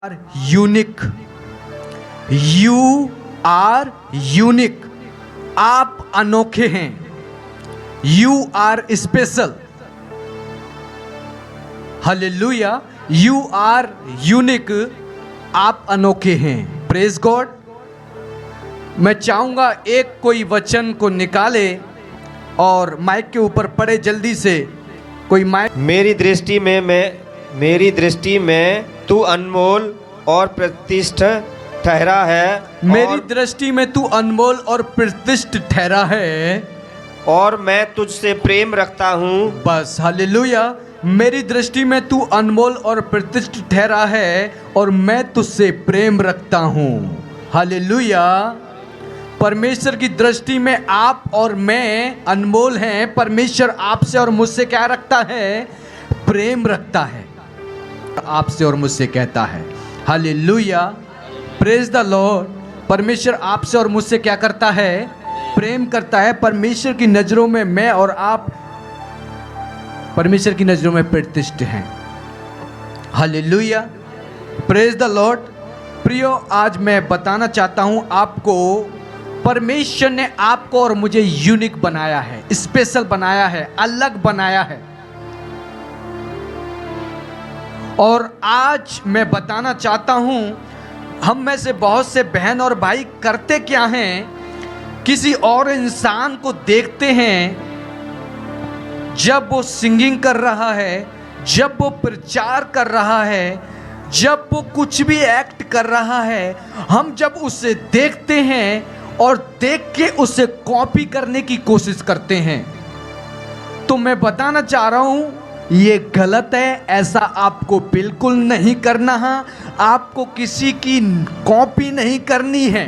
Are unique. You are unique. आप अनोखे हैं। You are special. Hallelujah. You are unique. आप अनोखे हैं। Praise God. मैं चाहूंगा एक कोई वचन को निकाले और माइक के ऊपर पड़े जल्दी से। कोई माइक। मेरी दृष्टि में तू अनमोल और प्रतिष्ठित ठहरा है। मेरी दृष्टि में तू अनमोल और प्रतिष्ठित ठहरा है और मैं तुझसे प्रेम रखता हूँ। बस हालेलुया। मेरी दृष्टि में तू अनमोल और प्रतिष्ठित ठहरा है और मैं तुझसे प्रेम रखता हूँ। हालेलुया। परमेश्वर की दृष्टि में आप और मैं अनमोल हैं। परमेश्वर आपसे और मुझसे क्या रखता है? प्रेम रखता है। आपसे और मुझसे कहता है हालेलुया। Praise the Lord. परमेश्वर आपसे और मुझसे क्या करता है? प्रेम करता है। परमेश्वर की नजरों में मैं और आप परमेश्वर की नजरों में प्रतिष्ठित हैं। हालेलुया। Praise the Lord. प्रियो, आज मैं बताना चाहता हूं आपको, परमेश्वर ने आपको और मुझे यूनिक बनाया है, स्पेशल बनाया है, अलग बनाया है। और आज मैं बताना चाहता हूं, हम में से बहुत से बहन और भाई करते क्या हैं, किसी और इंसान को देखते हैं जब वो सिंगिंग कर रहा है, जब वो प्रचार कर रहा है, जब वो कुछ भी एक्ट कर रहा है, हम जब उसे देखते हैं और देख के उसे कॉपी करने की कोशिश करते हैं। तो मैं बताना चाह रहा हूं, ये गलत है। ऐसा आपको बिल्कुल नहीं करना है। आपको किसी की कॉपी नहीं करनी है।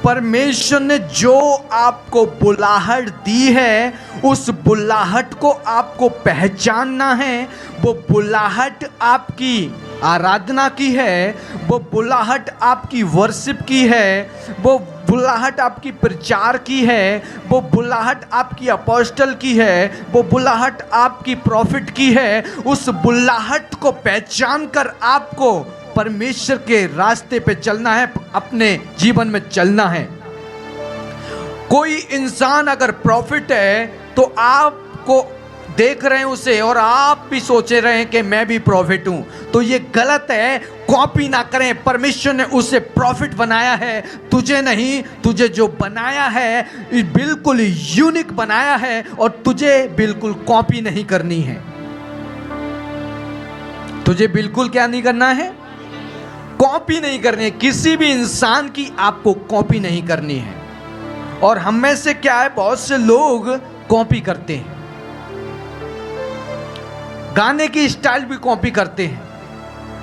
परमेश्वर ने जो आपको बुलाहट दी है, उस बुलाहट को आपको पहचानना है। वो बुलाहट आपकी आराधना की है, वो बुलाहट आपकी वर्शिप की है, वो बुलाहट आपकी प्रचार की है, वो बुलाहट आपकी अपोस्टल की है, वो बुलाहट आपकी प्रॉफिट की है। उस बुलाहट को पहचान कर आपको परमेश्वर के रास्ते पे चलना है, अपने जीवन में चलना है। कोई इंसान अगर प्रॉफिट है तो आपको देख रहे हैं उसे और आप भी सोचे रहे हैं कि मैं भी प्रॉफिट हूं, तो ये गलत है। कॉपी ना करें। परमेश्वर ने उसे प्रॉफिट बनाया है, तुझे नहीं। तुझे जो बनाया है बिल्कुल यूनिक बनाया है और तुझे बिल्कुल कॉपी नहीं करनी है। तुझे बिल्कुल क्या नहीं करना है? कॉपी नहीं करनी है। किसी भी इंसान की आपको कॉपी नहीं करनी है। और हम में से क्या है, बहुत से लोग कॉपी करते हैं, गाने की स्टाइल भी कॉपी करते हैं।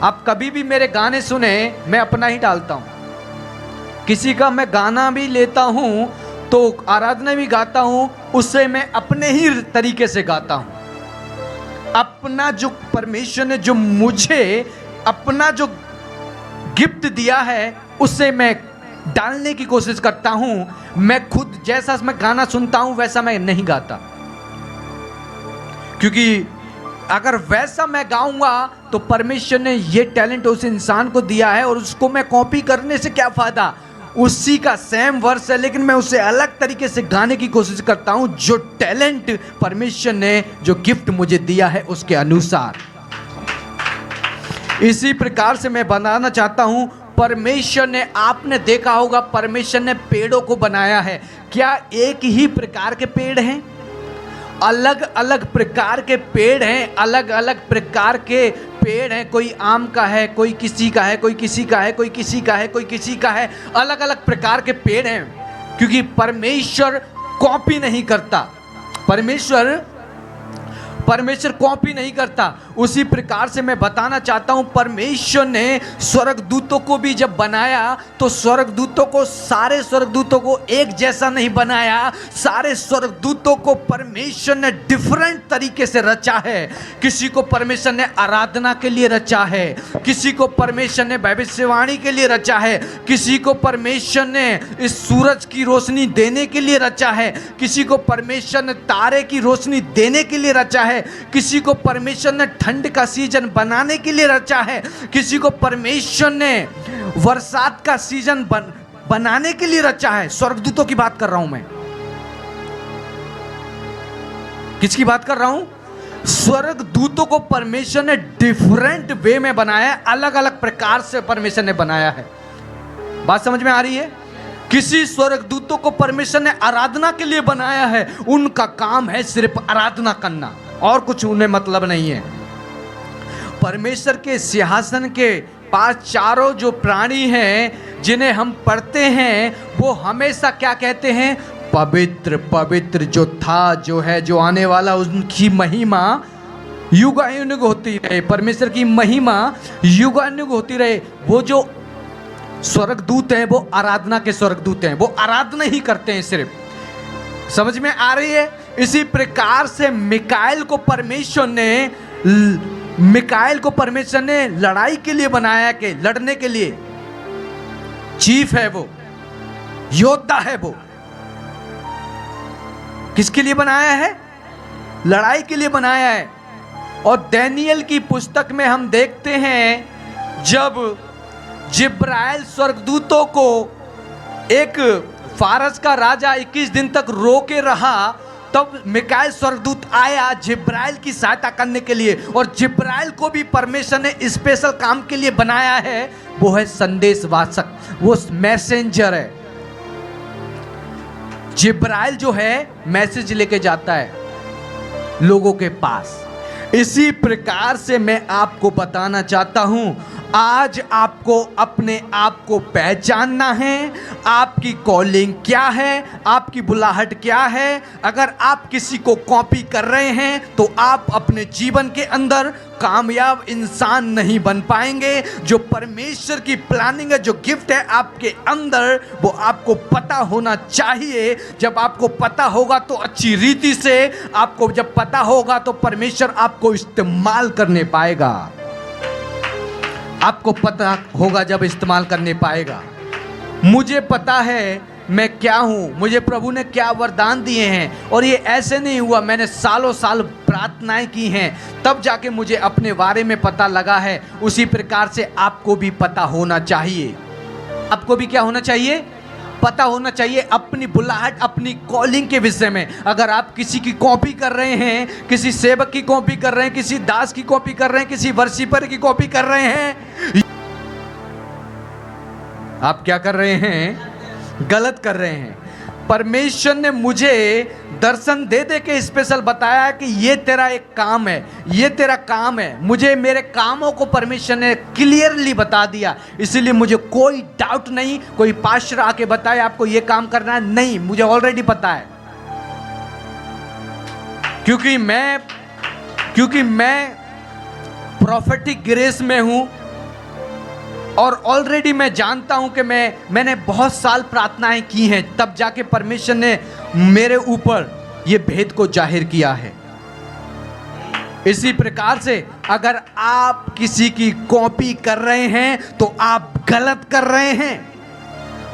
आप कभी भी मेरे गाने सुने, मैं अपना ही डालता हूं। किसी का मैं गाना भी लेता हूं तो आराधना भी गाता हूं, उससे मैं अपने ही तरीके से गाता हूं। अपना जो परमेश्वर ने जो मुझे अपना जो गिफ्ट दिया है, उससे मैं डालने की कोशिश करता हूं। मैं खुद जैसा मैं गाना सुनता हूं वैसा मैं नहीं गाता, क्योंकि अगर वैसा मैं गाऊंगा तो परमेश्वर ने ये टैलेंट उस इंसान को दिया है और उसको मैं कॉपी करने से क्या फायदा? उसी का सेम वर्स है, लेकिन मैं उसे अलग तरीके से गाने की कोशिश करता हूं, जो टैलेंट परमेश्वर ने जो गिफ्ट मुझे दिया है उसके अनुसार। इसी प्रकार से मैं बनाना चाहता हूं, परमेश्वर ने, आपने देखा होगा, परमेश्वर ने पेड़ों को बनाया है। क्या एक ही प्रकार के पेड़ हैं? अलग अलग प्रकार के पेड़ हैं, अलग अलग प्रकार के पेड़ हैं। कोई आम का है, कोई किसी का है, कोई किसी का है, कोई किसी का है, कोई किसी का है। अलग अलग प्रकार के पेड़ हैं, क्योंकि परमेश्वर कॉपी नहीं करता। परमेश्वर कॉपी नहीं करता। उसी प्रकार से मैं बताना चाहता हूं, परमेश्वर ने स्वर्गदूतों को भी जब बनाया तो स्वर्गदूतों को, सारे स्वर्गदूतों को एक जैसा नहीं बनाया। सारे स्वर्गदूतों को परमेश्वर ने डिफरेंट तरीके से रचा है। किसी को परमेश्वर ने आराधना के लिए रचा है, किसी को परमेश्वर ने भविष्यवाणी के लिए रचा है, किसी को परमेश्वर ने इस सूरज की रोशनी देने के लिए रचा है, किसी को परमेश्वर ने तारे की रोशनी देने के लिए रचा है, है, किसी को परमेश्वर ने ठंड का सीजन बनाने के लिए रचा है, किसी को परमेश्वर ने बरसात का सीजन बनाने के लिए रचा है। स्वर्गदूतों की बात कर रहा हूं मैं। किसकी बात कर रहा हूं? स्वर्गदूतों को परमेश्वर ने डिफरेंट वे में बनाया है, अलग अलग प्रकार से परमेश्वर ने बनाया है। बात समझ में आ रही है? किसी स्वर्गदूतों को परमेश्वर ने आराधना के लिए बनाया है, उनका काम है सिर्फ आराधना करना, और कुछ उन्हें मतलब नहीं है। परमेश्वर के सिंहासन के पास चारों जो प्राणी हैं जिन्हें हम पढ़ते हैं, वो हमेशा क्या कहते हैं? पवित्र पवित्र, जो था, जो है, जो आने वाला, उनकी महिमा युगानुग होती रहे। परमेश्वर की महिमा युगानुग होती रहे। वो जो स्वर्गदूत हैं वो आराधना के स्वर्गदूत हैं, वो आराधना ही करते हैं सिर्फ। समझ में आ रही है? इसी प्रकार से मिकाएल को परमेश्वर ने लड़ाई के लिए बनाया, के लड़ने के लिए चीफ है, वो योद्धा है। वो किसके लिए बनाया है? लड़ाई के लिए बनाया है। और दानियेल की पुस्तक में हम देखते हैं, जब जिब्राइल स्वर्गदूतों को एक फारस का राजा 21 दिन तक रोके रहा, तब मिकाएल स्वर्गदूत आया जिब्राइल की सहायता करने के लिए। और जिब्राइल को भी परमेश्वर ने स्पेशल काम के लिए बनाया है, वो है संदेशवाचक, वो मैसेंजर है। जिब्राइल जो है मैसेज लेके जाता है लोगों के पास। इसी प्रकार से मैं आपको बताना चाहता हूं, आज आपको अपने आप को पहचानना है। आपकी कॉलिंग क्या है, आपकी बुलाहट क्या है। अगर आप किसी को कॉपी कर रहे हैं तो आप अपने जीवन के अंदर कामयाब इंसान नहीं बन पाएंगे। जो परमेश्वर की प्लानिंग है, जो गिफ्ट है आपके अंदर, वो आपको पता होना चाहिए। जब आपको पता होगा तो अच्छी रीति से, आपको जब पता होगा तो परमेश्वर आपको इस्तेमाल करने पाएगा। आपको पता होगा जब इस्तेमाल करने पाएगा। मुझे पता है मैं क्या हूँ, मुझे प्रभु ने क्या वरदान दिए हैं, और ये ऐसे नहीं हुआ। मैंने सालों साल प्रार्थनाएं की हैं, तब जाके मुझे अपने बारे में पता लगा है। उसी प्रकार से आपको भी पता होना चाहिए। आपको भी क्या होना चाहिए? पता होना चाहिए अपनी बुलाहट, अपनी कॉलिंग के विषय में। अगर आप किसी की कॉपी कर रहे हैं, किसी सेवक की कॉपी कर रहे हैं, किसी दास की कॉपी कर रहे हैं, किसी वर्शिपर की कॉपी कर रहे हैं, आप क्या कर रहे हैं? गलत कर रहे हैं। परमेश्वर ने मुझे दर्शन दे दे के स्पेशल बताया कि ये तेरा एक काम है, ये तेरा काम है। मुझे मेरे कामों को परमेश्वर ने क्लियरली बता दिया, इसलिए मुझे कोई डाउट नहीं। कोई पास्टर आके बताए आपको ये काम करना है, नहीं, मुझे ऑलरेडी पता है। क्योंकि मैं प्रोफेटिक ग्रेस में हूं, और ऑलरेडी मैं जानता हूं कि मैंने बहुत साल प्रार्थनाएं की हैं, तब जाके परमेश्वर ने मेरे ऊपर ये भेद को जाहिर किया है। इसी प्रकार से अगर आप किसी की कॉपी कर रहे हैं तो आप गलत कर रहे हैं।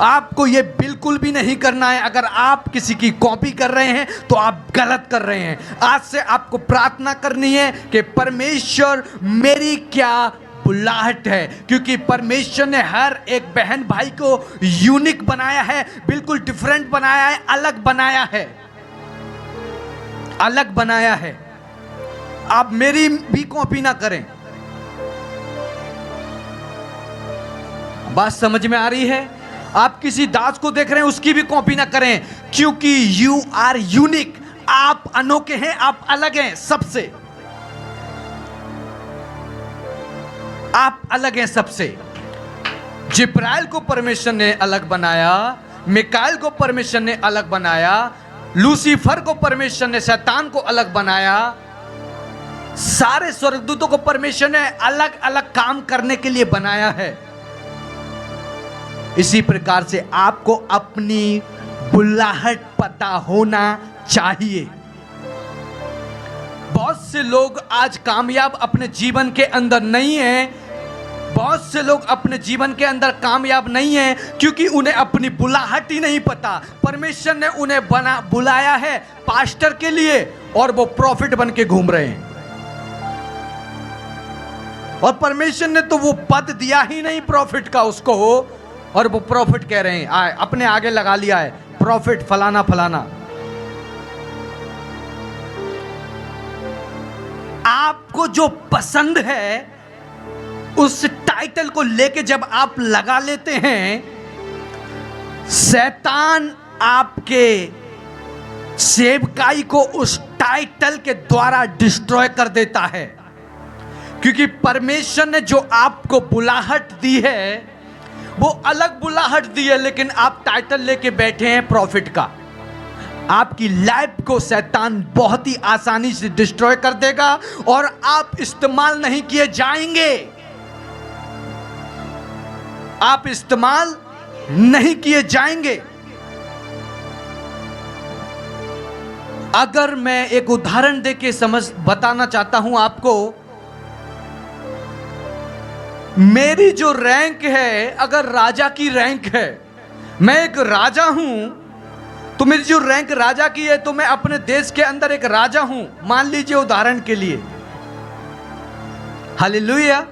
आपको ये बिल्कुल भी नहीं करना है। अगर आप किसी की कॉपी कर रहे हैं तो आप गलत कर रहे हैं। आज से आपको प्रार्थना करनी है कि परमेश्वर मेरी क्या बुलाहट है, क्योंकि परमेश्वर ने हर एक बहन भाई को यूनिक बनाया है, बिल्कुल डिफरेंट बनाया है, अलग बनाया है, अलग बनाया है। आप मेरी भी कॉपी ना करें। बात समझ में आ रही है? आप किसी दास को देख रहे हैं, उसकी भी कॉपी ना करें, क्योंकि यू आर यूनिक। आप अनोखे हैं, आप अलग हैं सबसे, आप अलग हैं सबसे। जिब्राइल को परमेश्वर ने अलग बनाया, मिकाएल को परमेश्वर ने अलग बनाया, लूसीफर को परमेश्वर ने, शैतान को अलग बनाया। सारे स्वर्गदूतों को परमेश्वर ने अलग अलग काम करने के लिए बनाया है। इसी प्रकार से आपको अपनी बुलाहट पता होना चाहिए। बहुत से लोग आज कामयाब अपने जीवन के अंदर नहीं हैं, बहुत से लोग अपने जीवन के अंदर कामयाब नहीं हैं क्योंकि उन्हें अपनी बुलाहट ही नहीं पता। परमेश्वर ने उन्हें बुलाया है पास्टर के लिए और वो प्रॉफिट बन के घूम रहे हैं। और परमेश्वर ने तो वो पद दिया ही नहीं प्रॉफिट का उसको, और वो प्रॉफिट कह रहे हैं, अपने आगे लगा लिया है प्रॉफिट फलाना फलाना। आपको जो पसंद है उस टाइटल को लेके जब आप लगा लेते हैं, शैतान आपके सेवकाई को उस टाइटल के द्वारा डिस्ट्रॉय कर देता है। क्योंकि परमेश्वर ने जो आपको बुलाहट दी है वो अलग बुलाहट दी है, लेकिन आप टाइटल लेके बैठे हैं प्रॉफिट का। आपकी लाइफ को शैतान बहुत ही आसानी से डिस्ट्रॉय कर देगा और आप इस्तेमाल नहीं किए जाएंगे। आप इस्तेमाल नहीं किए जाएंगे। अगर मैं एक उदाहरण देके बताना चाहता हूं आपको, मेरी जो रैंक है, अगर राजा की रैंक है, मैं एक राजा हूं, तो मेरी जो रैंक राजा की है, तो मैं अपने देश के अंदर एक राजा हूं, मान लीजिए उदाहरण के लिए। हालेलुया।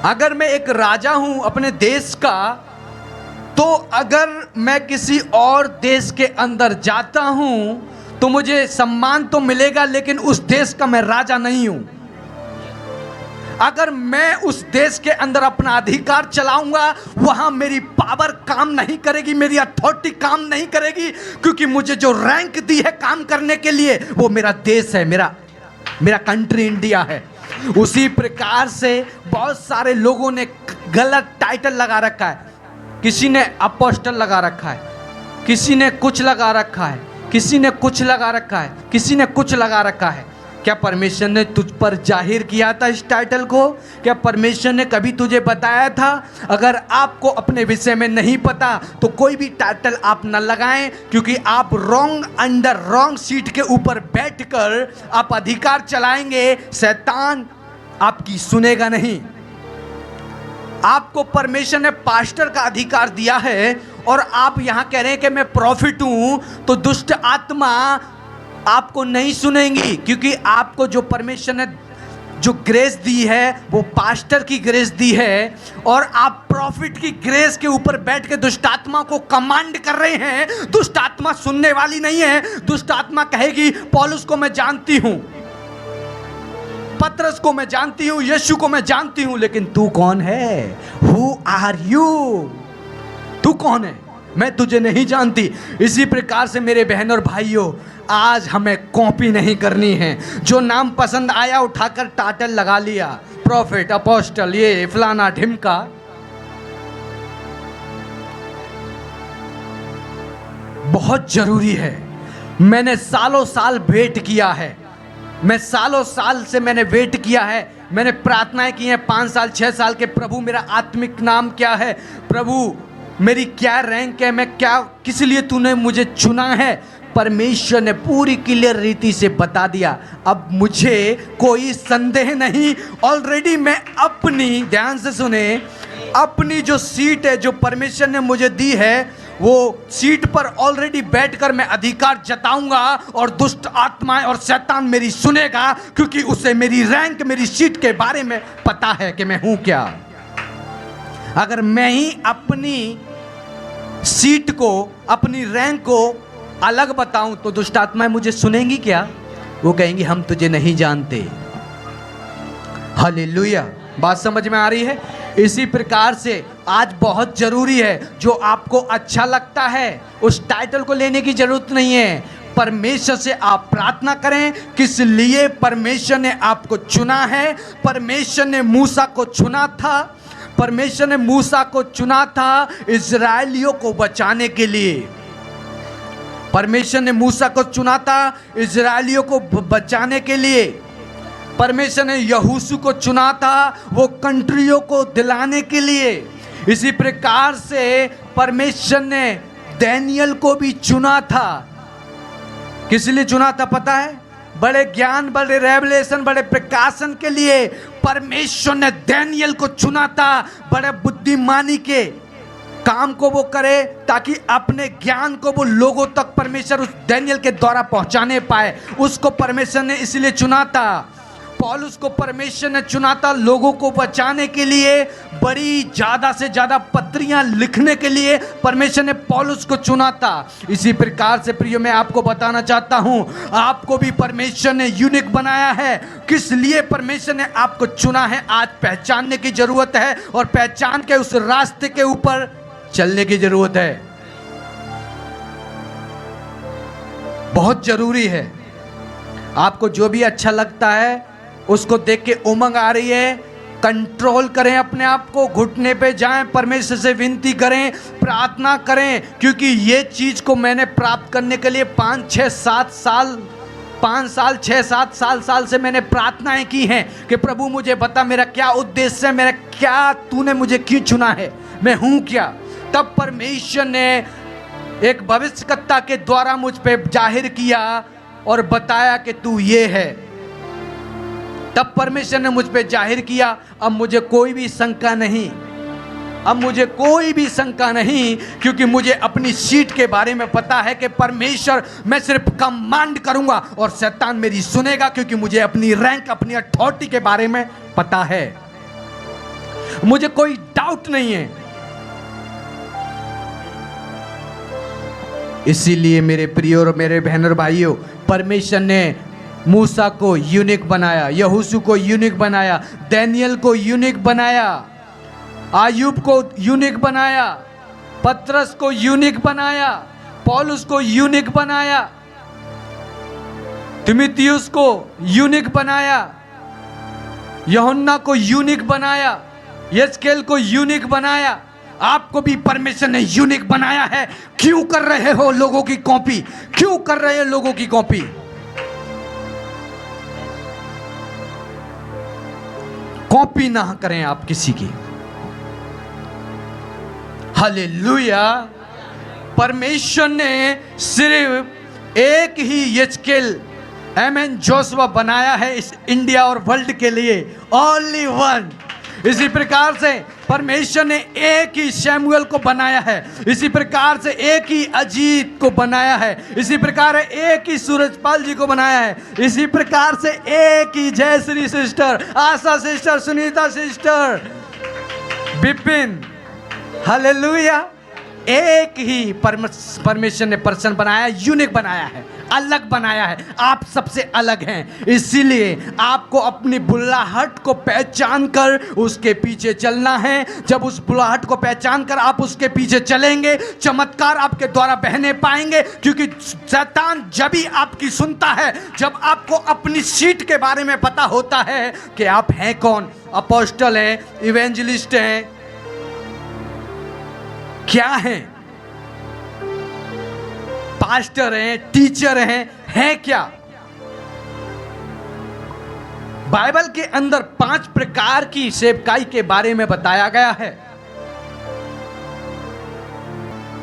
अगर मैं एक राजा हूं अपने देश का, तो अगर मैं किसी और देश के अंदर जाता हूं तो मुझे सम्मान तो मिलेगा, लेकिन उस देश का मैं राजा नहीं हूं। अगर मैं उस देश के अंदर अपना अधिकार चलाऊंगा, वहां मेरी पावर काम नहीं करेगी, मेरी अथॉरिटी काम नहीं करेगी, क्योंकि मुझे जो रैंक दी है काम करने के लिए वो मेरा देश है, मेरा कंट्री इंडिया है। उसी प्रकार से बहुत सारे लोगों ने गलत टाइटल लगा रखा है। किसी ने अपोस्टल लगा रखा है, किसी ने कुछ लगा रखा है, किसी ने कुछ लगा रखा है, किसी ने कुछ लगा रखा है। क्या परमेश्वर ने तुझ पर जाहिर किया था इस टाइटल को? क्या परमेश्वर ने कभी तुझे बताया था? अगर आपको अपने विषय में नहीं पता तो कोई भी टाइटल आप न लगाएं, क्योंकि आप रॉन्ग सीट के ऊपर बैठकर आप अधिकार चलाएंगे, शैतान आपकी सुनेगा नहीं। आपको परमेश्वर ने पास्टर का अधिकार दिया है और आप यहां कह रहे हैं कि मैं प्रॉफिट हूं, तो दुष्ट आत्मा आपको नहीं सुनेंगी, क्योंकि आपको जो परमेश्वर ने जो ग्रेस दी है वो पास्टर की ग्रेस दी है, और आप प्रॉफिट की ग्रेस के ऊपर बैठ के दुष्ट आत्मा को कमांड कर रहे हैं। दुष्ट आत्मा सुनने वाली नहीं है। दुष्ट आत्मा कहेगी पौलुस को मैं जानती हूं, पतरस को मैं जानती हूं, यीशु को मैं जानती हूं, लेकिन तू कौन है? Who are you? तू कौन है? मैं तुझे नहीं जानती। इसी प्रकार से मेरे बहन और भाइयों, आज हमें कॉपी नहीं करनी है। जो नाम पसंद आया उठाकर टाइटल लगा लिया, प्रॉफिट, अपोस्टल, ये फलाना ढिमका। बहुत जरूरी है। मैंने सालों साल वेट किया है, सालों साल से मैंने वेट किया है, मैंने प्रार्थनाएं की हैं 5 साल 6 साल के, प्रभु मेरा आत्मिक नाम क्या है, प्रभु मेरी क्या रैंक है, मैं क्या, किस लिए तूने मुझे चुना है। परमेश्वर ने पूरी क्लियर रीति से बता दिया। अब मुझे कोई संदेह नहीं। ऑलरेडी मैं अपनी, ध्यान से सुने, अपनी जो सीट है जो परमेश्वर ने मुझे दी है, वो सीट पर ऑलरेडी बैठकर मैं अधिकार जताऊंगा और दुष्ट आत्माएं और शैतान मेरी सुनेगा, क्योंकि उसे मेरी रैंक, मेरी सीट के बारे में पता है कि मैं हूं क्या। अगर मैं ही अपनी सीट को, अपनी रैंक को अलग बताऊं तो दुष्ट आत्माएं मुझे सुनेंगी क्या? वो कहेंगी हम तुझे नहीं जानते। हालेलुया। बात समझ में आ रही है? इसी प्रकार से आज बहुत जरूरी है, जो आपको अच्छा लगता है उस टाइटल को लेने की जरूरत नहीं है। परमेश्वर से आप प्रार्थना करें, किस लिए परमेश्वर ने आपको चुना है। परमेश्वर ने मूसा को चुना था, परमेश्वर ने मूसा को चुना था इजराइलियों को बचाने के लिए। परमेश्वर ने मूसा को चुना था इजराइलियों को बचाने के लिए। परमेश्वर ने यहोशू को चुना था वो कंट्रियों को दिलाने के लिए। इसी प्रकार से परमेश्वर ने दानियल को भी चुना था। किस लिए चुना था पता है? बड़े ज्ञान, बड़े रेवलेशन, बड़े प्रकाशन के लिए परमेश्वर ने दानियेल को चुना था बड़े बुद्धिमानी के काम को वो करे, ताकि अपने ज्ञान को वो लोगों तक परमेश्वर उस दानियेल के द्वारा पहुंचाने पाए। उसको परमेश्वर ने इसलिए चुना था। पौलुस को परमेश्वर ने चुना था लोगों को बचाने के लिए, बड़ी ज़्यादा से ज़्यादा पत्रियां लिखने के लिए परमेश्वर ने पौलुस को चुना था। इसी प्रकार से प्रियो, मैं आपको बताना चाहता हूं, आपको भी परमेश्वर ने यूनिक बनाया है। किस लिए परमेश्वर ने आपको चुना है, आज पहचानने की जरूरत है, और पहचान के उस रास्ते के ऊपर चलने की जरूरत है। बहुत जरूरी है। आपको जो भी अच्छा लगता है उसको देख के उमंग आ रही है, कंट्रोल करें अपने आप को, घुटने पे जाएं, परमेश्वर से विनती करें, प्रार्थना करें, क्योंकि ये चीज़ को मैंने प्राप्त करने के लिए 5 साल 6-7 साल से मैंने प्रार्थनाएं की हैं कि प्रभु मुझे बता मेरा क्या उद्देश्य है, मेरा क्या, तूने मुझे क्यों चुना है, मैं हूँ क्या। तब परमेश्वर ने एक भविष्यवक्ता के द्वारा मुझ पे जाहिर किया और बताया कि तू ये है। तब परमेश्वर ने मुझ पे जाहिर किया। अब मुझे कोई भी शंका नहीं, अब मुझे कोई भी शंका नहीं, क्योंकि मुझे अपनी सीट के बारे में पता है कि परमेश्वर, मैं सिर्फ कमांड करूंगा और शैतान मेरी सुनेगा, क्योंकि मुझे अपनी रैंक, अपनी अथॉरिटी के बारे में पता है। मुझे कोई डाउट नहीं है। इसीलिए मेरे प्रिय और मेरे बहन और भाइयों, परमेश्वर ने मूसा को यूनिक बनाया, यहोशू को यूनिक बनाया, दानियेल को यूनिक बनाया, आयुब को यूनिक बनाया, पतरस को यूनिक बनाया, पौलुस को यूनिक बनाया, तीमुथियुस को यूनिक बनाया, यूहन्ना को यूनिक बनाया, यजकेल को यूनिक बनाया। आपको भी परमेश्वर ने यूनिक बनाया है। क्यों कर रहे हो लोगों की कॉपी? क्यों कर रहे हो लोगों की कॉपी? कॉपी ना करें आप किसी की। हालेलुया। परमेश्वर ने सिर्फ एक ही यजकेल एमएन जोशुआ बनाया है इस इंडिया और वर्ल्ड के लिए, ओनली वन। इसी प्रकार से परमेश्वर ने एक ही शैमुएल को बनाया है, इसी प्रकार से एक ही अजीत को बनाया है, इसी प्रकार एक ही सूरजपाल जी को बनाया है, इसी प्रकार से एक ही Jayashree sister, Asha sister, Sunita sister, Vipin, hallelujah. एक ही परमेश्वर ने पर्सन बनाया, यूनिक बनाया है, अलग बनाया है। आप सबसे अलग हैं। इसीलिए आपको अपनी बुलाहट को पहचान कर उसके पीछे चलना है। जब उस बुलाहट को पहचान कर आप उसके पीछे चलेंगे, चमत्कार आपके द्वारा बहने पाएंगे। क्योंकि शैतान जब भी आपकी सुनता है, जब आपको अपनी सीट के बारे में पता होता है कि आप हैं कौन, अपोस्टल हैं, इवेंजलिस्ट हैं, क्या हैं, पास्टर हैं, टीचर हैं क्या? बाइबल के अंदर 5 प्रकार की सेवकाई के बारे में बताया गया है।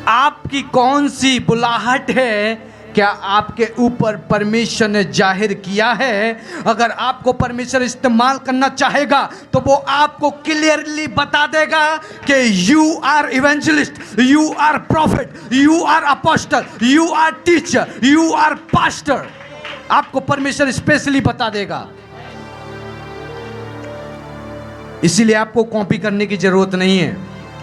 आपकी कौन सी बुलाहट है? क्या आपके ऊपर परमेश्वर ने जाहिर किया है? अगर आपको परमेश्वर इस्तेमाल करना चाहेगा तो वो आपको क्लियरली बता देगा कि you are evangelist, you are prophet, you are apostle, you are teacher, you are pastor. आपको परमेश्वर स्पेशली बता देगा। इसीलिए आपको कॉपी करने की जरूरत नहीं है।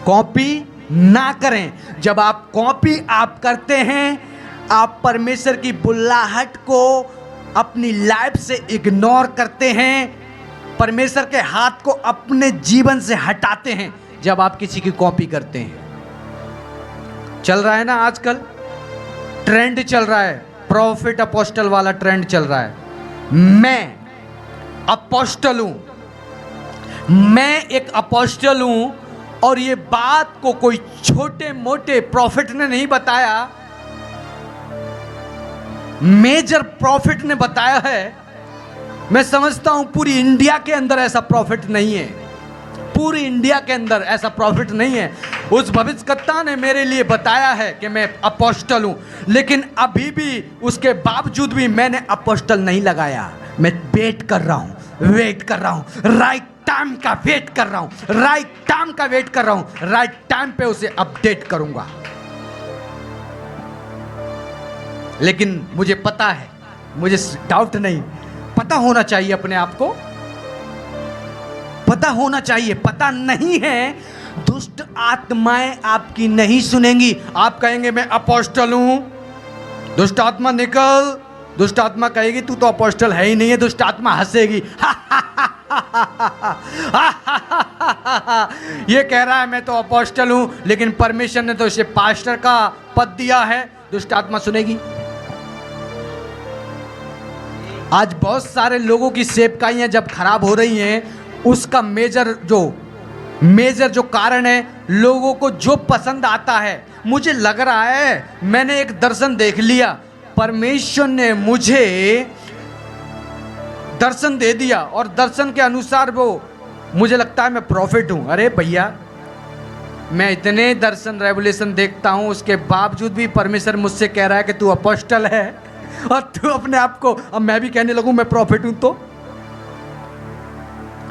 कॉपी ना करें। जब आप कॉपी करते हैं, आप परमेश्वर की बुलाहट को अपनी लाइफ से इग्नोर करते हैं, परमेश्वर के हाथ को अपने जीवन से हटाते हैं। जब आप किसी की कॉपी करते हैं, चल रहा है ना आजकल ट्रेंड, चल रहा है प्रॉफिट अपोस्टल वाला ट्रेंड चल रहा है। मैं अपोस्टल हूं, मैं एक अपोस्टल हूं, और ये बात को कोई छोटे मोटे प्रॉफिट ने नहीं बताया, मेजर प्रॉफिट ने बताया है। मैं समझता हूं पूरी इंडिया के अंदर ऐसा प्रॉफिट नहीं है, पूरी इंडिया के अंदर ऐसा प्रॉफिट नहीं है। उस भविष्यवक्ता ने मेरे लिए बताया है कि मैं अपोस्टल हूं, लेकिन अभी भी उसके बावजूद भी मैंने अपोस्टल नहीं लगाया। मैं वेट कर रहा हूं, राइट टाइम का वेट कर रहा हूं, राइट टाइम का वेट कर रहा हूं, राइट टाइम पे उसे अपडेट करूंगा। लेकिन मुझे पता है, मुझे डाउट नहीं, पता होना चाहिए, अपने आप को पता होना चाहिए। पता नहीं है, दुष्ट आत्माएं आपकी नहीं सुनेंगी। आप कहेंगे मैं अपोस्टल हूं, दुष्ट आत्मा निकल, दुष्ट आत्मा कहेगी तू तो अपोस्टल है ही नहीं है, दुष्ट आत्मा हंसेगी ये कह रहा है मैं तो अपोस्टल हूं, लेकिन परमेश्वर ने तो इसे पास्टर का पद दिया है। दुष्ट आत्मा सुनेगी? आज बहुत सारे लोगों की सेवकाइयां जब खराब हो रही हैं, उसका मेजर जो कारण है, लोगों को जो पसंद आता है। मुझे लग रहा है मैंने एक दर्शन देख लिया, परमेश्वर ने मुझे दर्शन दे दिया और दर्शन के अनुसार वो, मुझे लगता है मैं प्रॉफिट हूं। अरे भैया, मैं इतने दर्शन रेवलेशन देखता हूं, उसके बावजूद भी परमेश्वर मुझसे कह रहा है कि तू अपोस्टल है, और तू अपने आप को, अब मैं भी कहने लगूं मैं प्रॉफिट हूं। तो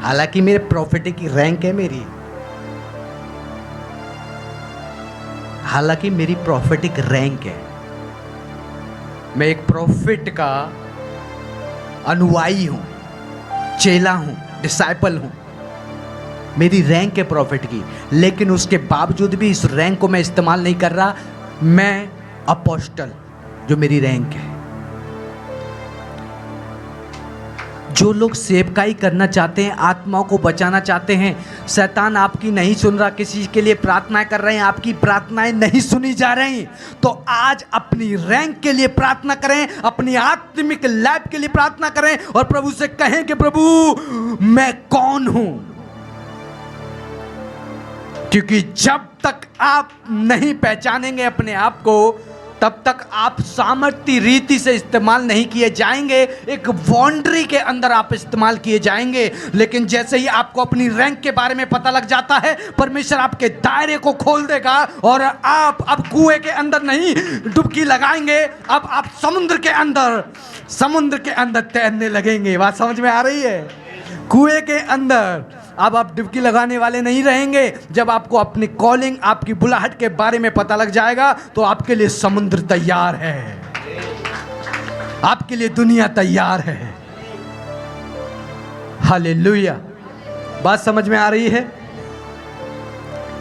हालांकि मेरे प्रॉफिट की रैंक है, हालांकि मेरी प्रॉफिटिक रैंक है, मैं एक प्रॉफिट का अनुयायी हूं, चेला हूं, डिसाइपल हूं, मेरी रैंक है प्रॉफिट की। लेकिन उसके बावजूद भी इस रैंक को मैं इस्तेमाल नहीं कर रहा। मैं अपोस्टल, जो मेरी रैंक है। जो लोग सेवकाई करना चाहते हैं, आत्माओं को बचाना चाहते हैं, शैतान आपकी नहीं सुन रहा, किसी के लिए प्रार्थनाएं कर रहे हैं, आपकी प्रार्थनाएं नहीं सुनी जा रही, तो आज अपनी रैंक के लिए प्रार्थना करें, अपनी आत्मिक लाइफ के लिए प्रार्थना करें और प्रभु से कहें कि प्रभु मैं कौन हूं। क्योंकि जब तक आप नहीं पहचानेंगे अपने आप को, तब तक आप सामर्थ्य रीति से इस्तेमाल नहीं किए जाएंगे, एक बाउंड्री के अंदर आप इस्तेमाल किए जाएंगे। लेकिन जैसे ही आपको अपनी रैंक के बारे में पता लग जाता है, परमेश्वर आपके दायरे को खोल देगा और आप अब कुएं के अंदर नहीं डुबकी लगाएंगे, अब आप समुद्र के अंदर तैरने लगेंगे। बात समझ में आ रही है? कुएं के अंदर अब आप डुबकी लगाने वाले नहीं रहेंगे। जब आपको अपनी कॉलिंग, आपकी बुलाहट के बारे में पता लग जाएगा, तो आपके लिए समुद्र तैयार है, आपके लिए दुनिया तैयार है। हालेलुया। बात समझ में आ रही है?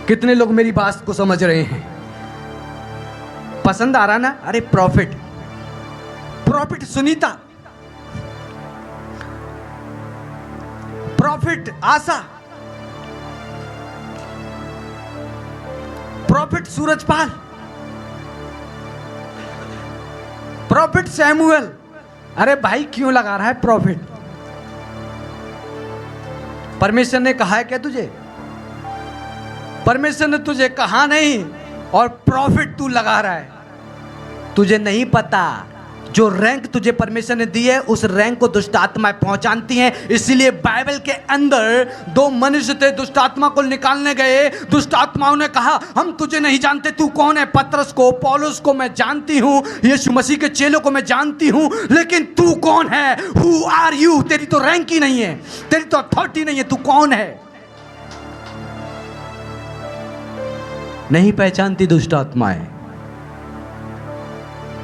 कितने लोग मेरी बात को समझ रहे हैं? पसंद आ रहा ना? अरे प्रॉफिट सुनीता, प्रॉफिट आशा, प्रॉफिट सूरजपाल, प्रॉफिट सैमुअल। अरे भाई क्यों लगा रहा है प्रॉफिट? परमेश्वर ने कहा है क्या तुझे? परमेश्वर ने तुझे कहा नहीं, और प्रॉफिट तू लगा रहा है। तुझे नहीं पता, जो रैंक तुझे परमेश्वर ने दी है, उस रैंक को दुष्ट आत्माएं पहुंचाती हैं। इसीलिए बाइबल के अंदर दो मनुष्य थे, दुष्ट आत्मा को निकालने गए। दुष्ट आत्माओं ने कहा हम तुझे नहीं जानते, तू कौन है? पतरस को, पौलुस को मैं जानती हूं, यीशु मसीह के चेलों को मैं जानती हूं, लेकिन तू कौन है? Who are you? तेरी तो रैंक ही नहीं है, तेरी तो अथॉरिटी नहीं है, तू कौन है? नहीं पहचानती दुष्ट आत्माएं,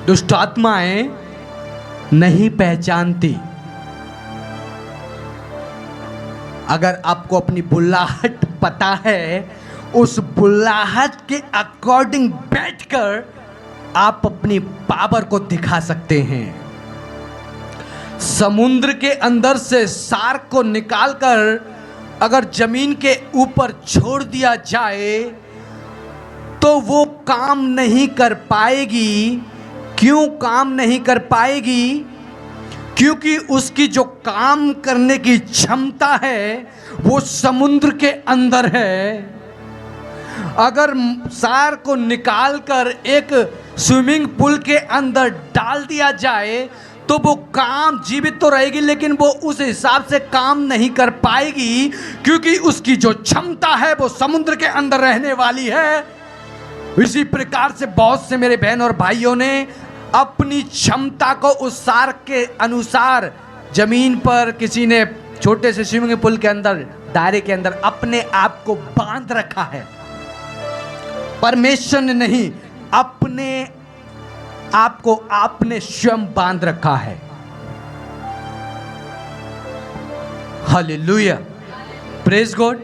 दुष्ट आत्माएं नहीं पहचानती। अगर आपको अपनी बुलाहट पता है, उस बुलाहट के अकॉर्डिंग बैठकर आप अपनी पावर को दिखा सकते हैं। समुद्र के अंदर से शार्क को निकालकर अगर जमीन के ऊपर छोड़ दिया जाए, तो वो काम नहीं कर पाएगी। क्यों काम नहीं कर पाएगी? क्योंकि उसकी जो काम करने की क्षमता है, वो समुद्र के अंदर है। अगर शार्क को निकालकर एक स्विमिंग पूल के अंदर डाल दिया जाए, तो वो काम जीवित तो रहेगी, लेकिन वो उस हिसाब से काम नहीं कर पाएगी, क्योंकि उसकी जो क्षमता है वो समुद्र के अंदर रहने वाली है। इसी प्रकार से बहुत से मेरे बहन और भाइयों ने अपनी क्षमता को उस शार्क के अनुसार, जमीन पर किसी ने छोटे से स्विमिंग पूल के अंदर, दायरे के अंदर अपने आप को बांध रखा है। परमेश्वर ने नहीं, अपने आप को आपने स्वयं बांध रखा है। Hallelujah, praise God.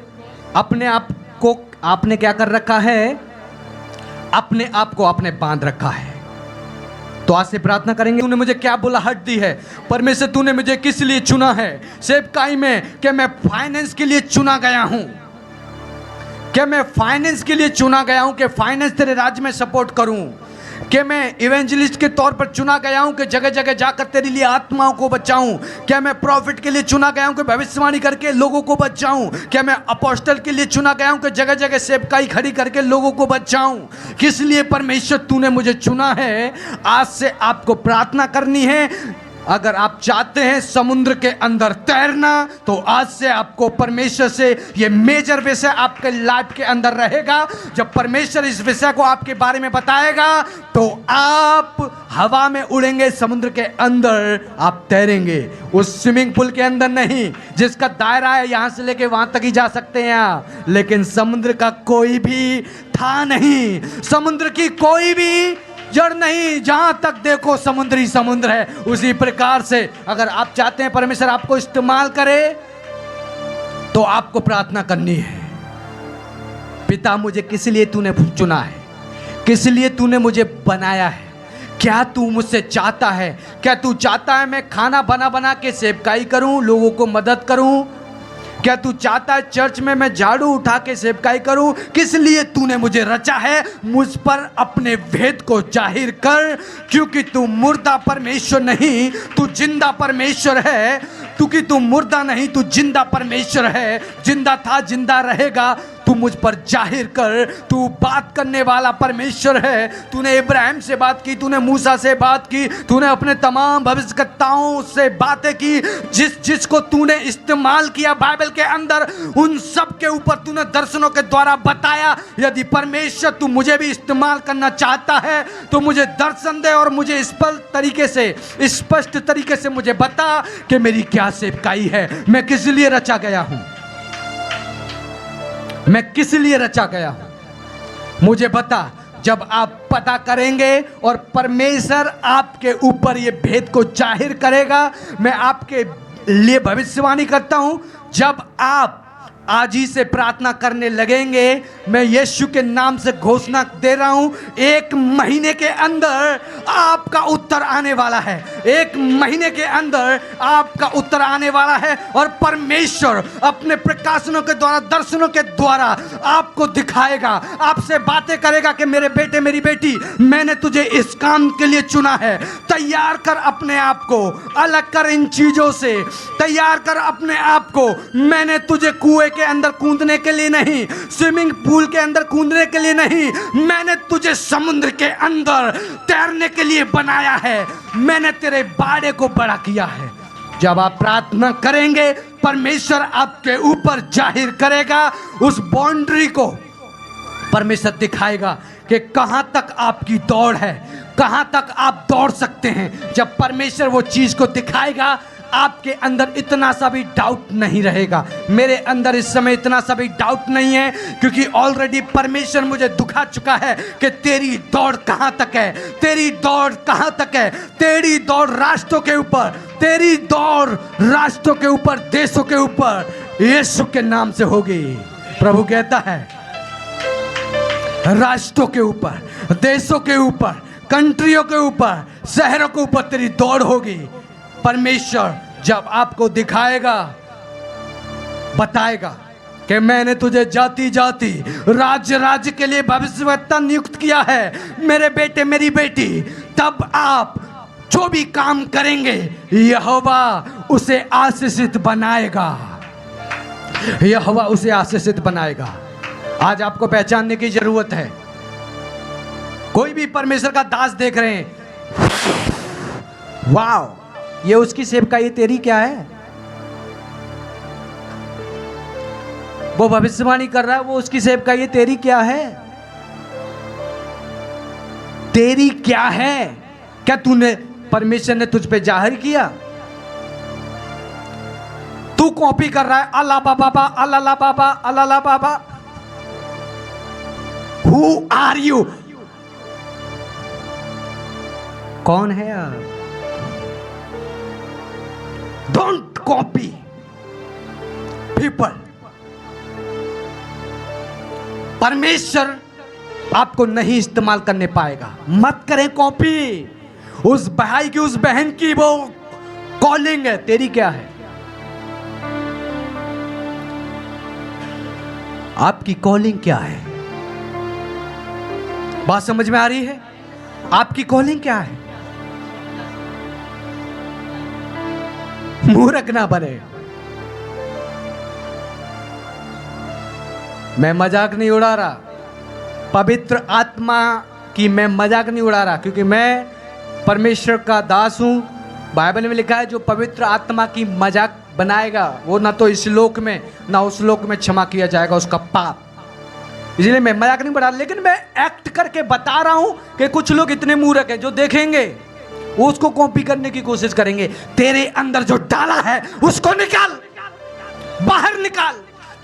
अपने आप को आपने क्या कर रखा है? अपने आप को आपने बांध रखा है। तो आज से प्रार्थना करेंगे, तूने मुझे क्या बुलाहट दी है परमेश्वर, तूने मुझे किस लिए चुना है सेवकाई में? कि मैं फाइनेंस के लिए चुना गया हूं, कि मैं फाइनेंस के लिए चुना गया हूं, कि फाइनेंस तेरे राज्य में सपोर्ट करूं, कि मैं इवेंजलिस्ट के तौर पर चुना गया हूं कि जगह जगह जाकर तेरे लिए आत्माओं को बचाऊं, क्या मैं प्रॉफिट के लिए चुना गया हूं कि भविष्यवाणी करके लोगों को बचाऊं, क्या मैं अपोस्टल के लिए चुना गया हूं कि जगह जगह सेवकाई खड़ी करके लोगों को बचाऊं? किस लिए परमेश्वर तूने मुझे चुना है? आज से आपको प्रार्थना करनी है। अगर आप चाहते हैं समुद्र के अंदर तैरना, तो आज से आपको परमेश्वर से ये मेजर विषय आपके लाइफ के अंदर रहेगा। जब परमेश्वर इस विषय को आपके बारे में बताएगा तो आप हवा में उड़ेंगे, समुद्र के अंदर आप तैरेंगे। उस स्विमिंग पूल के अंदर नहीं जिसका दायरा है यहां से लेके वहां तक ही जा सकते हैं आप, लेकिन समुद्र का कोई भी था नहीं, समुद्र की कोई भी जड़ नहीं, जहां तक देखो समुद्र ही समुद्र है। उसी प्रकार से अगर आप चाहते हैं परमेश्वर आपको इस्तेमाल करे तो आपको प्रार्थना करनी है, पिता मुझे किस लिए तूने चुना है, किस लिए तूने मुझे बनाया है, क्या तू मुझसे चाहता है? क्या तू चाहता है मैं खाना बना बना के सेवकाई करूं, लोगों को मदद करूं? क्या तू चाहता है चर्च में मैं झाड़ू उठा के सेवकाई करूं? किस लिए तूने मुझे रचा है? मुझ पर अपने भेद को जाहिर कर, क्योंकि तू मुर्दा परमेश्वर नहीं, तू जिंदा परमेश्वर है। क्योंकि तू मुर्दा नहीं, तू जिंदा परमेश्वर है, जिंदा था, जिंदा रहेगा। तू मुझ पर जाहिर कर, तू बात करने वाला परमेश्वर है। तूने इब्राहिम से बात की, तूने मूसा से बात की, तूने अपने तमाम भविष्यवक्ताओं से बातें की। जिसको तूने इस्तेमाल किया बाइबल के अंदर, उन सब के ऊपर तूने दर्शनों के द्वारा बताया। यदि परमेश्वर तू मुझे भी इस्तेमाल करना चाहता है तो मुझे दर्शन दे और मुझे स्पष्ट तरीके से मुझे बता कि मेरी क्या सेवकाई है, मैं किस लिए रचा गया हूं, मैं किस लिए रचा गया हूं, मुझे बता। जब आप पता करेंगे और परमेश्वर आपके ऊपर ये भेद को जाहिर करेगा, मैं आपके लिए भविष्यवाणी करता हूं, जब आप आज ही से प्रार्थना करने लगेंगे, मैं यीशु के नाम से घोषणा दे रहा हूं, 1 महीने के अंदर आपका उत्तर आने वाला है। 1 महीने के अंदर आपका उत्तर आने वाला है और परमेश्वर अपने प्रकाशनों के द्वारा, दर्शनों के द्वारा आपको दिखाएगा, आपसे बातें करेगा कि मेरे बेटे, मेरी बेटी, मैंने तुझे इस काम के लिए चुना है। तैयार कर अपने आप को, अलग कर इन चीजों से, तैयार कर अपने आप को। मैंने तुझे कुएं के अंदर कूदने के लिए नहीं, स्विमिंग पूल के अंदर कूदने के लिए नहीं, मैंने तुझे समुद्र के अंदर तैरने के लिए बनाया है। मैंने तेरे बाड़े को बड़ा किया है। जब आप प्रार्थना करेंगे, परमेश्वर आपके ऊपर जाहिर करेगा, उस बाउंड्री को परमेश्वर दिखाएगा कि कहां तक आपकी दौड़ है, कहां तक आप दौड़ सकते हैं। जब परमेश्वर वो चीज को दिखाएगा, आपके अंदर इतना सा भी डाउट नहीं रहेगा। मेरे अंदर इस समय इतना सा भी डाउट नहीं है, क्योंकि ऑलरेडी परमेश्वर मुझे दिखा चुका है कि तेरी दौड़ कहां तक है, तेरी दौड़ कहां तक है। तेरी दौड़ राष्ट्रों के ऊपर, तेरी दौड़ राष्ट्रों के ऊपर, देशों के ऊपर यीशु के नाम से होगी। प्रभु कहता है राष्ट्रों के ऊपर, देशों के ऊपर, कंट्रियों के ऊपर, शहरों के ऊपर तेरी दौड़ होगी। परमेश्वर जब आपको दिखाएगा, बताएगा कि मैंने तुझे जाति जाति, राज्य राज्य के लिए भविष्यवक्ता नियुक्त किया है, मेरे बेटे, मेरी बेटी, तब आप जो भी काम करेंगे यहोवा उसे आशीषित बनाएगा, यहोवा उसे आशीषित बनाएगा। आज आपको पहचानने की जरूरत है। कोई भी परमेश्वर का दास देख रहे हैं, वाह, ये उसकी सेवकाई, तेरी क्या है? वो भविष्यवाणी कर रहा है, वो उसकी सेवकाई, तेरी क्या है? तेरी क्या है? क्या तूने, परमेश्वर ने तुझ पे जाहिर किया? तू कॉपी कर रहा है Allah baba Allah baba Allah baba. Who are you? कौन है आप? Don't copy people. परमेश्वर आपको नहीं इस्तेमाल करने पाएगा। मत करें कॉपी। उस भाई की उस बहन की वो कॉलिंग है, तेरी क्या है? आपकी कॉलिंग क्या है? बात समझ में आ रही है? आपकी कॉलिंग क्या है? मूर्ख ना बने। मैं मजाक नहीं उड़ा रहा, पवित्र आत्मा की मैं मजाक नहीं उड़ा रहा, क्योंकि मैं परमेश्वर का दास हूं। बाइबल में लिखा है जो पवित्र आत्मा की मजाक बनाएगा वो ना तो इस लोक में ना उस लोक में क्षमा किया जाएगा उसका पाप। इसलिए मैं मजाक नहीं बना रहा, लेकिन मैं एक्ट करके बता रहा हूं कि कुछ लोग इतने मूर्ख हैं जो देखेंगे वो उसको कॉपी करने की कोशिश करेंगे। तेरे अंदर जो डाला है उसको निकाल, बाहर निकाल,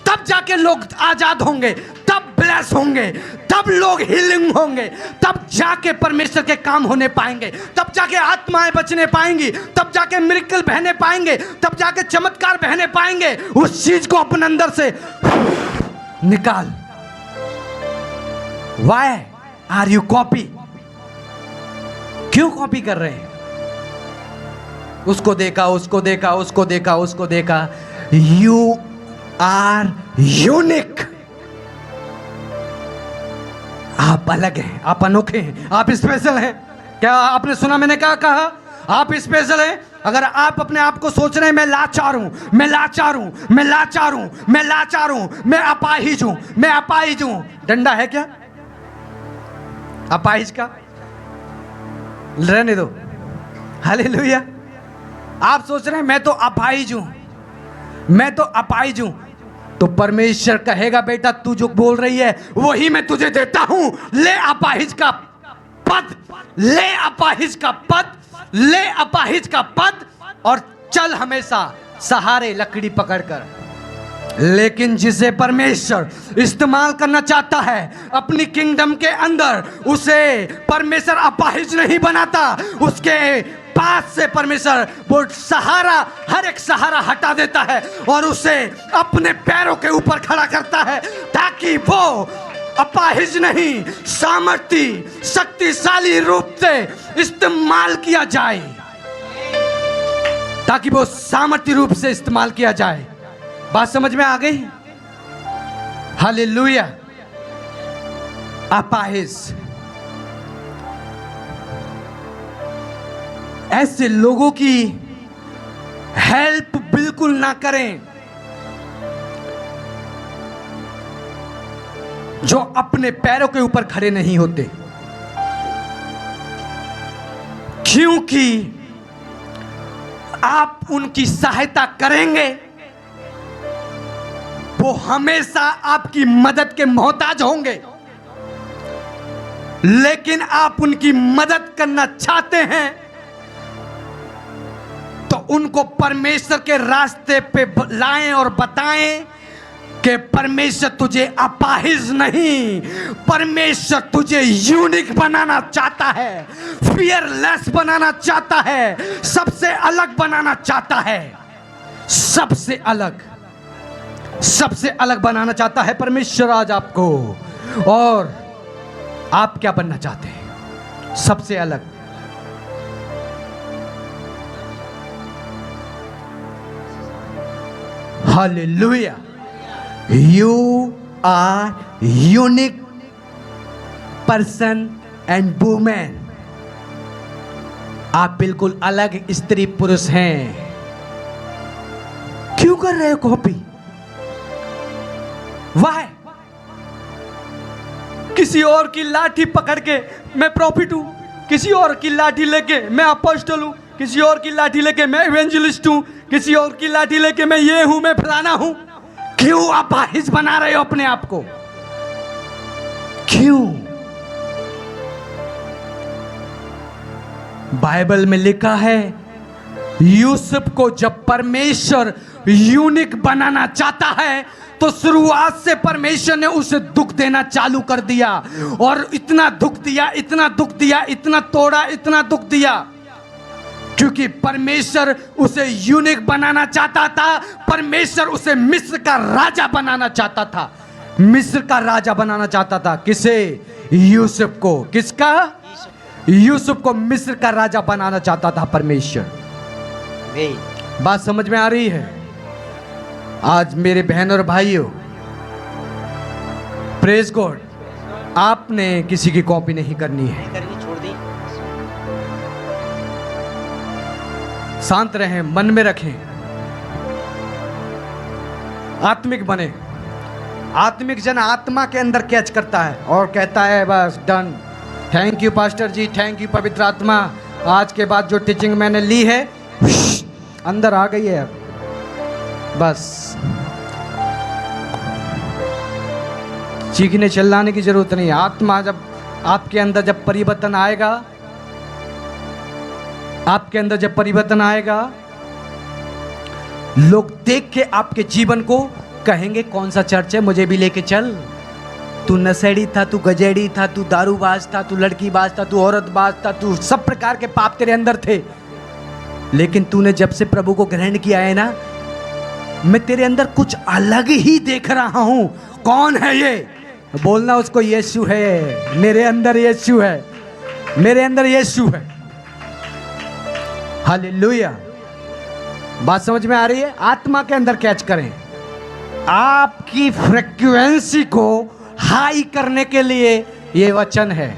तब जाके लोग आजाद होंगे, तब ब्लेस होंगे, तब लोग हीलिंग होंगे, तब जाके परमेश्वर के काम होने पाएंगे, तब जाके आत्माएं बचने पाएंगी, तब जाके मिरेकल बहने पाएंगे, तब जाके चमत्कार बहने पाएंगे। उस चीज को अपने अंदर से निकाल। Why are you copy? क्यों कॉपी कर रहे हैं? उसको देखा, उसको देखा, उसको देखा, उसको देखा। You are unique. आप अलग हैं, आप अनोखे हैं, आप स्पेशल हैं। क्या आपने सुना मैंने क्या कहा? आप स्पेशल हैं। अगर आप अपने आप को सोच रहे हैं मैं लाचार हूं, मैं लाचार हूं, मैं लाचार हूं, मैं लाचार हूं, मैं अपाहिज हूं, मैं अपाहिज हूं, डंडा है क्या अपाहिज का? रहने दो। हालेलुया। आप सोच रहे हैं मैं तो अपाहिज हूं, मैं तो अपाहिज हूं, तो परमेश्वर कहेगा बेटा तू जो बोल रही है वही मैं तुझे देता हूं। ले अपाहिज का पद, ले अपाहिज का पद, ले अपाहिज का पद और चल हमेशा सहारे लकड़ी पकड़कर। लेकिन जिसे परमेश्वर इस्तेमाल करना चाहता है अपनी किंगडम के अंदर, उसे परमेश्वर अपाहिज नहीं बनाता। उसके पास से परमेश्वर वो सहारा, हर एक सहारा हटा देता है और उसे अपने पैरों के ऊपर खड़ा करता है, ताकि वो अपाहिज नहीं, सामर्थी, शक्तिशाली रूप से इस्तेमाल किया जाए, ताकि वो सामर्थी रूप से इस्तेमाल किया जाए। बात समझ में आ गई? हालेलुया। अपाहिज ऐसे लोगों की हेल्प बिल्कुल ना करें जो अपने पैरों के ऊपर खड़े नहीं होते, क्योंकि आप उनकी सहायता करेंगे वो हमेशा आपकी मदद के मोहताज होंगे। लेकिन आप उनकी मदद करना चाहते हैं तो उनको परमेश्वर के रास्ते पे लाएं और बताएं कि परमेश्वर तुझे अपाहिज नहीं, परमेश्वर तुझे यूनिक बनाना चाहता है, फियरलेस बनाना चाहता है, सबसे अलग बनाना चाहता है, सबसे अलग, सबसे अलग बनाना चाहता है परमेश्वर आज आपको। और आप क्या बनना चाहते हैं? सबसे अलग। Hallelujah. You are unique person and woman. आप बिल्कुल अलग स्त्री पुरुष हैं। क्यों कर रहे हो कॉपी? Why? किसी और की लाठी पकड़ के मैं प्रॉफिट हूं, किसी और की लाठी लेके मैं अपोस्टल हूं, किसी और की लाठी लेके मैं इवेंजलिस्ट हूं, किसी और की लाठी लेके मैं ये हूं, मैं फलाना हूं। क्यों अपाहिज बना रहे हो अपने आप को? क्यों? बाइबल में लिखा है यूसुफ को जब परमेश्वर यूनिक बनाना चाहता है तो शुरुआत से परमेश्वर ने उसे दुख देना चालू कर दिया, और इतना दुख दिया, इतना दुख दिया, इतना तोड़ा, इतना दुख दिया, क्योंकि परमेश्वर उसे यूनिक बनाना चाहता था। परमेश्वर उसे मिस्र का राजा बनाना चाहता था। मिस्र का राजा बनाना चाहता था। किसे? यूसुफ को। किसका? यूसुफ को मिस्र का राजा बनाना चाहता था परमेश्वर। बात समझ में आ रही है? आज मेरे बहन और भाइयों, प्रेज गॉड, आपने किसी की कॉपी नहीं करनी है। छोड़ दी। शांत रहें, मन में रखें, आत्मिक बने। आत्मिक जन आत्मा के अंदर कैच करता है और कहता है बस done. Thank you pastor ji, thank you पवित्र आत्मा, आज के बाद जो टीचिंग मैंने ली है अंदर आ गई है। बस चीखने चिल्लाने की जरूरत नहीं। आत्मा जब आपके अंदर जब परिवर्तन आएगा, आपके अंदर जब परिवर्तन आएगा, लोग देख के आपके जीवन को कहेंगे कौन सा चर्च है, मुझे भी लेके चल। तू नशेड़ी था, तू गजेड़ी था, तू दारूबाज था, तू लड़कीबाज था, तू औरतबाज था, तू सब प्रकार के पाप तेरे अंदर थे, लेकिन तूने जब से प्रभु को ग्रहण किया है ना, मैं तेरे अंदर कुछ अलग ही देख रहा हूं। कौन है ये? बोलना उसको, यीशु है, मेरे अंदर यीशु है, मेरे अंदर यीशु है। हालेलुया। बात समझ में आ रही है? आत्मा के अंदर कैच करें। आपकी फ्रीक्वेंसी को हाई करने के लिए ये वचन है।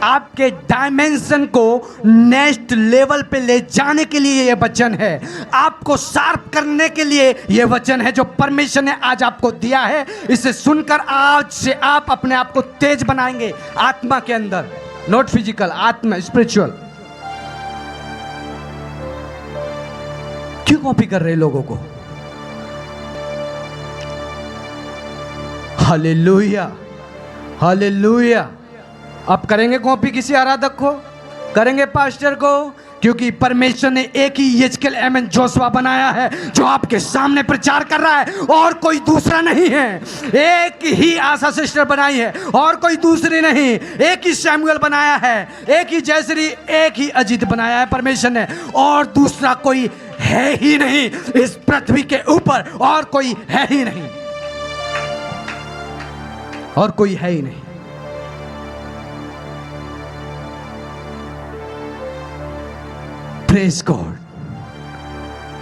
आपके डायमेंशन को नेक्स्ट लेवल पे ले जाने के लिए ये वचन है। आपको शार्प करने के लिए ये वचन है जो परमेश्वर ने आज आपको दिया है। इसे सुनकर आज से आप अपने आप को तेज बनाएंगे आत्मा के अंदर, नॉट फिजिकल, आत्मा, स्पिरिचुअल। क्यों कॉपी कर रहे लोगों को? Hallelujah, hallelujah. अब करेंगे कॉपी किसी आराधक को? करेंगे पास्टर को? क्योंकि परमेश्वर ने एक ही यिजकेल एमन जोशुआ बनाया है जो आपके सामने प्रचार कर रहा है, और कोई दूसरा नहीं है। एक ही आशा सिस्टर बनाई है और कोई दूसरी नहीं। एक ही सैमुअल बनाया है, एक ही जयश्री, एक ही अजीत बनाया है परमेश्वर ने, और दूसरा कोई है ही नहीं इस पृथ्वी के ऊपर, और कोई है ही नहीं, और कोई है ही नहीं। Praise God.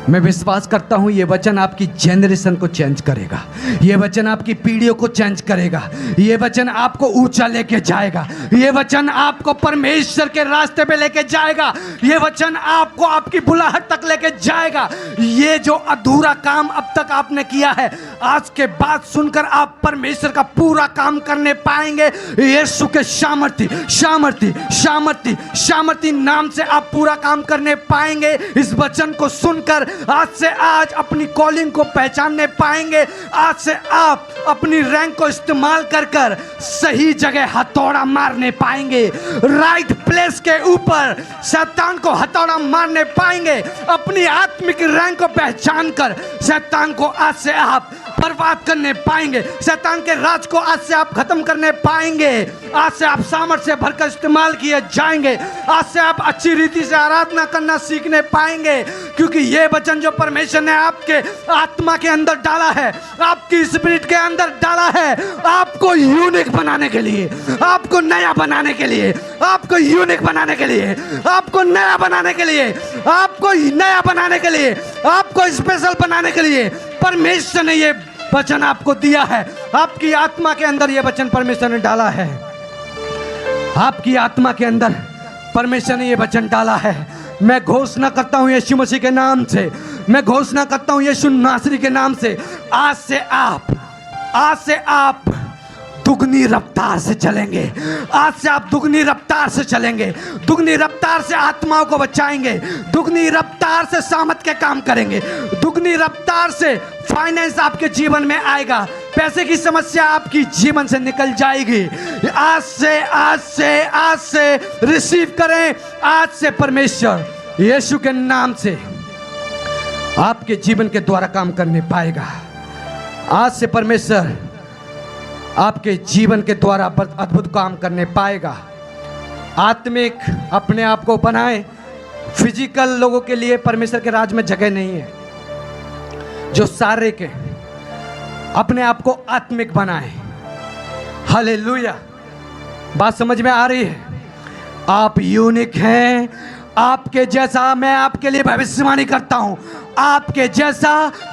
मैं विश्वास करता हूं ये वचन आपकी जनरेशन को चेंज करेगा, ये वचन आपकी पीढ़ियों को चेंज करेगा, ये वचन आपको ऊंचा लेके जाएगा, ये वचन आपको परमेश्वर के रास्ते पे लेके जाएगा, ये वचन आपको आपकी बुलाहट तक लेके जाएगा। ये जो अधूरा काम अब तक आपने किया है, आज के बाद सुनकर आप परमेश्वर का पूरा काम करने पाएंगे। यीशु के सामर्थी सामर्थी सामर्थी सामर्थी नाम से आप पूरा काम करने पाएंगे। इस वचन को सुनकर आज से आज अपनी कॉलिंग को पहचानने पाएंगे। आज से आप अपनी रैंक को इस्तेमाल कर कर सही जगह हथौड़ा मारने पाएंगे। राइट प्लेस के ऊपर शैतान को हथौड़ा मारने पाएंगे। अपनी आत्मिक रैंक को पहचान कर शैतान को आज से आप बर्बाद करने पाएंगे। शैतान के राज को आज से आप खत्म करने पाएंगे। आज से आप सामर्थ्य से भरकर इस्तेमाल किए जाएंगे। आज से आप अच्छी रीति से आराधना करना सीखने पाएंगे, क्योंकि ये वचन जो परमेश्वर ने आपके आत्मा के अंदर डाला है, आपकी स्पिरिट के अंदर डाला है, आपको यूनिक बनाने के लिए, आपको नया बनाने के लिए, आपको यूनिक बनाने के लिए, आपको नया बनाने के लिए, आपको नया बनाने के लिए, आपको स्पेशल बनाने के लिए परमेश्वर ने ये वचन आपको दिया है। आपकी आत्मा के अंदर ये वचन परमेश्वर ने डाला है। आपकी आत्मा के अंदर परमेश्वर ने ये वचन डाला है। मैं घोषणा करता हूं यीशु मसीह के नाम से, मैं घोषणा करता हूं यीशु नासरी के नाम से, आज से आप दुगनी रफ्तार से चलेंगे। आज से आप दुगनी रफ्तार से चलेंगे, दुगनी रफ्तार से आत्माओं को बचाएंगे, दुगनी रफ्तार से सामत के काम करेंगे, दुगनी रफ्तार से फाइनेंस आपके जीवन में आएगा, पैसे की समस्या आपकी जीवन से निकल जाएगी। आज से रिसीव करें, आज से परमेश्वर यीशु के नाम से आपके जीवन के द्वारा काम करने पाएगा। आज से परमेश्वर आपके जीवन के द्वारा अद्भुत काम करने पाएगा। आत्मिक अपने आप को बनाए। फिजिकल लोगों के लिए परमेश्वर के राज में जगह नहीं है। जो सारे के अपने आप को आत्मिक बनाए। हालेलुया। बात समझ में आ रही है? आप यूनिक हैं। आपके जैसा मैं आपके लिए भविष्यवाणी करता हूं, आपके जैसा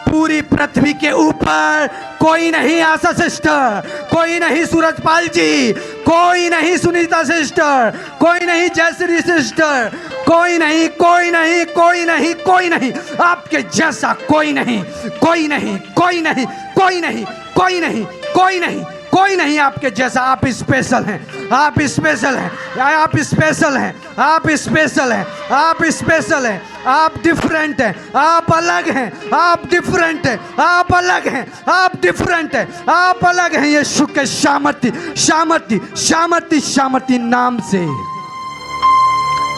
पूरी पृथ्वी के ऊपर कोई नहीं। आशा सिस्टर, कोई नहीं। सूरजपाल जी, कोई नहीं। सुनीता सिस्टर, कोई नहीं। जयश्री सिस्टर, कोई नहीं, कोई नहीं, कोई नहीं, कोई नहीं। आपके जैसा कोई नहीं, कोई नहीं, कोई नहीं, कोई नहीं, कोई नहीं, कोई नहीं, कोई नहीं आपके जैसा। आप स्पेशल हैं, आप स्पेशल हैं, आप स्पेशल हैं, आप स्पेशल हैं, आप स्पेशल हैं, आप डिफरेंट हैं, आप अलग हैं, आप डिफरेंट हैं, आप अलग हैं, आप डिफरेंट हैं, आप अलग हैं। यीशु के सामर्थी सामर्थी सामर्थी सामर्थी नाम से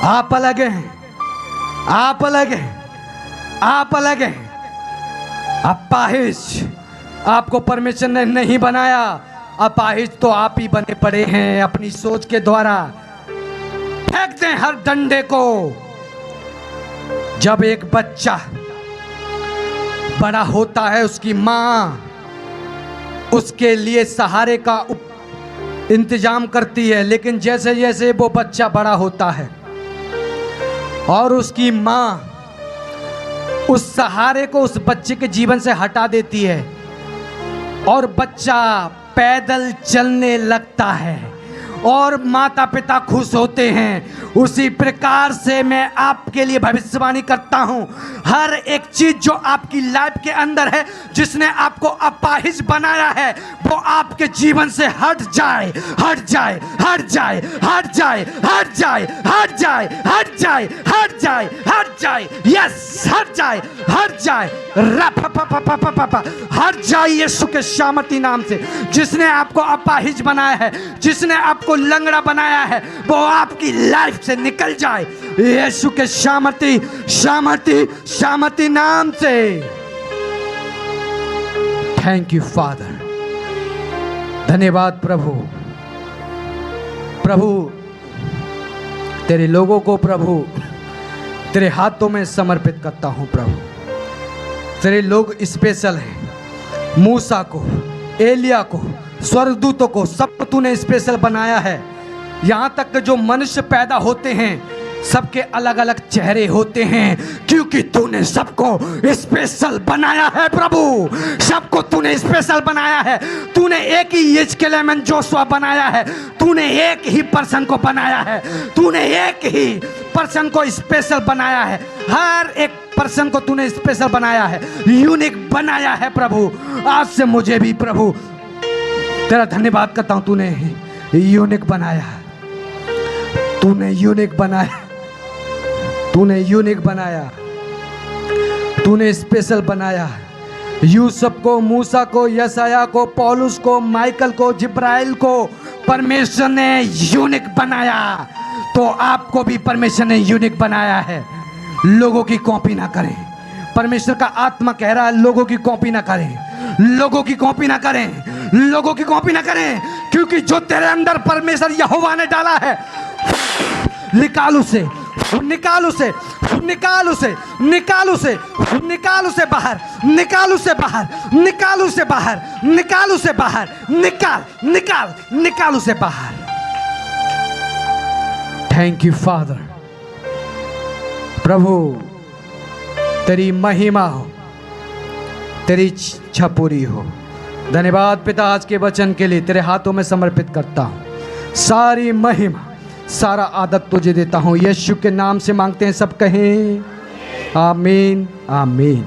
आप अलग हैं, आप अलग हैं, आप अलग हैं। अपाहिज आपको परमेश्वर ने नहीं बनाया। अपाहिज तो आप ही बने पड़े हैं अपनी सोच के द्वारा। फेंक दें हर डंडे को। जब एक बच्चा बड़ा होता है, उसकी माँ उसके लिए सहारे का इंतजाम करती है, लेकिन जैसे जैसे वो बच्चा बड़ा होता है और उसकी माँ उस सहारे को उस बच्चे के जीवन से हटा देती है और बच्चा पैदल चलने लगता है और माता पिता खुश होते हैं। उसी प्रकार से मैं आपके लिए भविष्यवाणी करता हूं, हर एक चीज जो आपकी लाइफ के अंदर है, जिसने आपको अपाहिज बनाया है, वो आपके जीवन से हट जाए, हट जाए, हट जाए, हट जाए, हट जाए, हट जाए, हट जाए, हट जाए, हट जाए। यस, हट जाए, हट जाए, हट जाए यीशु के सामर्थी नाम से। जिसने आपको अपाहिज बनाया है, जिसने आपको लंगड़ा बनाया है, वो आपकी लाइफ से निकल जाए यीशु के सामर्थी सामर्थी सामर्थी नाम से। Thank you father. धन्यवाद प्रभु। प्रभु तेरे लोगों को प्रभु तेरे हाथों में समर्पित करता हूं। प्रभु तेरे लोग स्पेशल हैं। मूसा को, एलिया को, स्वर्गदूतों को, सबको तूने स्पेशल बनाया है। यहाँ तक कि जो मनुष्य पैदा होते हैं सबके अलग अलग चेहरे होते हैं, क्योंकि तूने सबको स्पेशल बनाया है। प्रभु सबको तूने स्पेशल बनाया है। तूने एक ही यिजकेल जोशुआ बनाया है। तूने एक ही पर्सन को बनाया है। तूने एक ही पर्सन को स्पेशल बनाया है। हर एक पर्सन को तूने स्पेशल बनाया है, यूनिक बनाया है। प्रभु आज से मुझे भी प्रभु तेरा धन्यवाद करता हूं। तूने यूनिक बनाया, तूने यूनिक बनाया, तूने यूनिक बनाया, तूने स्पेशल बनाया। यूसुफ को, मूसा को, यशाया को, पौलुस को, माइकल को, जिब्राइल को परमेश्वर ने यूनिक बनाया, तो आपको भी परमेश्वर ने यूनिक बनाया है। लोगों की कॉपी ना करें। परमेश्वर का आत्मा कह रहा है लोगों की कॉपी ना करें, लोगों की कॉपी ना करें, लोगों की कॉपी ना करें, क्योंकि जो तेरे अंदर परमेश्वर यहोवा ने डाला है, निकाल उसे, निकाल उसे, निकाल उसे, निकाल उसे, निकाल उसे बाहर, निकाल उसे बाहर, निकाल उसे बाहर, निकाल उसे बाहर, निकाल, निकाल, निकाल उसे बाहर। Thank you father. प्रभु तेरी महिमा हो, तेरी इच्छा पूरी हो। धन्यवाद पिता आज के वचन के लिए तेरे हाथों में समर्पित करता हूँ। सारी महिमा सारा आदत तुझे देता हूँ। यीशु के नाम से मांगते हैं, सब कहें आमीन आमीन।